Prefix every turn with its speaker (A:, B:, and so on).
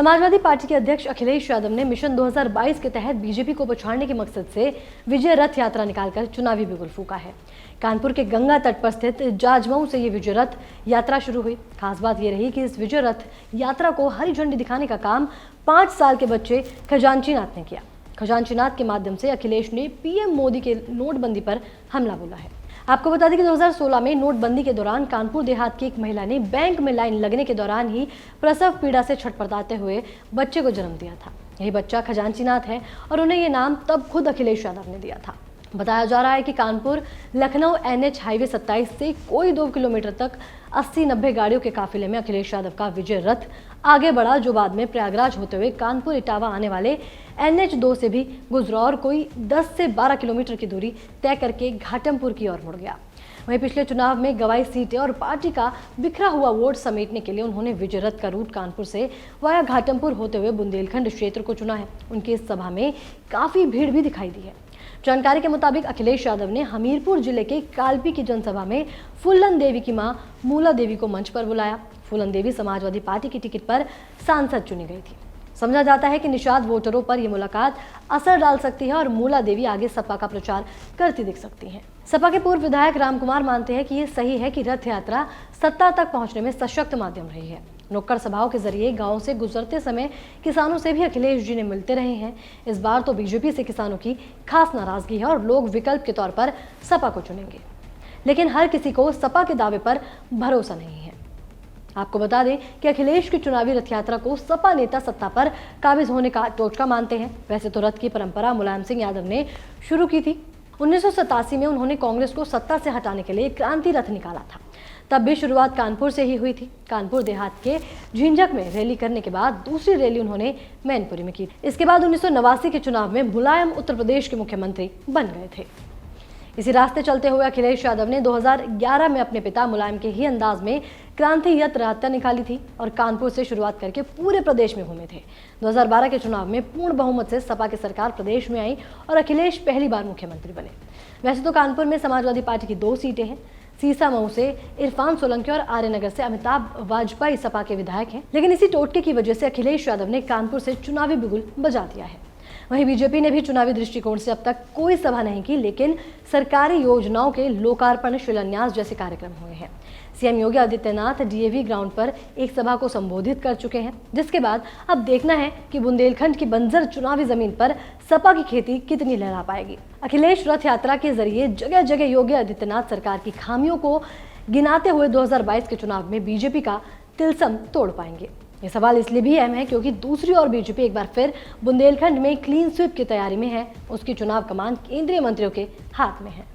A: Samajwadi party के अध्यक्ष अखिलेश यादव ने मिशन 2022 के तहत बीजेपी को पछाड़ने के मकसद से विजय रथ यात्रा निकालकर चुनावी बिगुल फूंका है। कानपुर के गंगा तट पर स्थित जाजमऊ से ये विजय रथ यात्रा शुरू हुई। खास बात ये रही कि इस विजय रथ यात्रा को हरी झंडी दिखाने का काम 5 साल के बच्चे खजांची नाथ ने किया। खजांची नाथ के माध्यम से अखिलेश ने पीएम मोदी के नोटबंदी पर हमला बोला है। आपको बता दें कि 2016 में नोटबंदी के दौरान कानपुर देहात की एक महिला ने बैंक में लाइन लगने के दौरान ही प्रसव पीड़ा से छटपटाते हुए बच्चे को जन्म दिया था। यही बच्चा खजांची नाथ है और उन्हें ये नाम तब खुद अखिलेश यादव ने दिया था। बताया जा रहा है कि कानपुर लखनऊ NH हाईवे 27 से कोई 2 किलोमीटर तक 80-90 गाड़ियों के काफिले में अखिलेश यादव का विजय रथ आगे बढ़ा, जो बाद में प्रयागराज होते हुए कानपुर इटावा आने वाले NH 2 से भी गुजरा और कोई 10 से 12 किलोमीटर की दूरी तय करके घाटमपुर की ओर मुड़ गया। वहीं पिछले चुनाव में गंवाई सीटें और पार्टी का बिखरा हुआ वोट समेटने के लिए उन्होंने विजय रथ का रूट कानपुर से वाया घाटमपुर होते हुए बुंदेलखंड क्षेत्र को चुना है। उनकी इस सभा में काफी भीड़ भी दिखाई दी है। जानकारी के मुताबिक अखिलेश यादव ने हमीरपुर जिले के कालपी की जनसभा में फूलन देवी की मां मूला देवी को मंच पर बुलाया। फूलन देवी समाजवादी पार्टी की टिकट पर सांसद चुनी गई थी। समझा जाता है कि निषाद वोटरों पर यह मुलाकात असर डाल सकती है और मूला देवी आगे सपा का प्रचार करती दिख सकती हैं। सपा के पूर्व विधायक राम कुमार मानते हैं कि ये सही है कि रथ यात्रा सत्ता तक पहुंचने में सशक्त माध्यम रही है। नुक्कड़ सभाओं के जरिए गांव से गुजरते समय किसानों से भी अखिलेश जी ने मिलते रहे हैं। इस बार तो बीजेपी से किसानों की खास नाराजगी है और लोग विकल्प के तौर पर सपा को चुनेंगे, लेकिन हर किसी को सपा के दावे पर भरोसा नहीं है। आपको बता दें कि अखिलेश की चुनावी रथ यात्रा को सपा नेता सत्ता पर काबिज होने का टोटका मानते हैं। वैसे तो रथ की परंपरा मुलायम सिंह यादव ने शुरू की थी। 1987 में उन्होंने कांग्रेस को सत्ता से हटाने के लिए क्रांति रथ निकाला था। तब भी शुरुआत कानपुर से ही हुई थी। कानपुर देहात के झिंझक में रैली करने के बाद दूसरी रैली उन्होंने मैनपुरी में की। इसके बाद 1989 के चुनाव में मुलायम उत्तर प्रदेश के मुख्यमंत्री बन गए थे। इसी रास्ते चलते हुए अखिलेश यादव ने 2011 में अपने पिता मुलायम के ही अंदाज में क्रांति यात्रा निकाली थी और कानपुर से शुरुआत करके पूरे प्रदेश में घूमे थे। 2012 के चुनाव में पूर्ण बहुमत से सपा की सरकार प्रदेश में आई और अखिलेश पहली बार मुख्यमंत्री बने। वैसे तो कानपुर में समाजवादी पार्टी की 2 सीटें हैं। सीसामऊ से इरफान सोलंकी और आर्यनगर से अमिताभ वाजपेयी सपा के विधायक हैं, लेकिन इसी टोटके की वजह से अखिलेश यादव ने कानपुर से चुनावी बिगुल बजा दिया है। वहीं बीजेपी ने भी चुनावी दृष्टिकोण से अब तक कोई सभा नहीं की, लेकिन सरकारी योजनाओं के लोकार्पण, शिलान्यास जैसे कार्यक्रम हुए हैं। CM Yogi Adityanath DAV ground पर एक सभा को संबोधित कर चुके हैं, जिसके बाद अब देखना है कि बुंदेलखंड की बंजर चुनावी जमीन पर सपा की खेती कितनी लहरा पाएगी। अखिलेश रथ यात्रा के जरिए जगह जगह योगी आदित्यनाथ सरकार की खामियों को गिनाते हुए 2022 के चुनाव में बीजेपी का तिलस्म तोड़ पाएंगे। ये सवाल इसलिए भी अहम है क्योंकि दूसरी ओर बीजेपी एक बार फिर बुंदेलखंड में क्लीन स्वीप की तैयारी में है। उसकी चुनाव कमान केंद्रीय मंत्रियों के हाथ में है।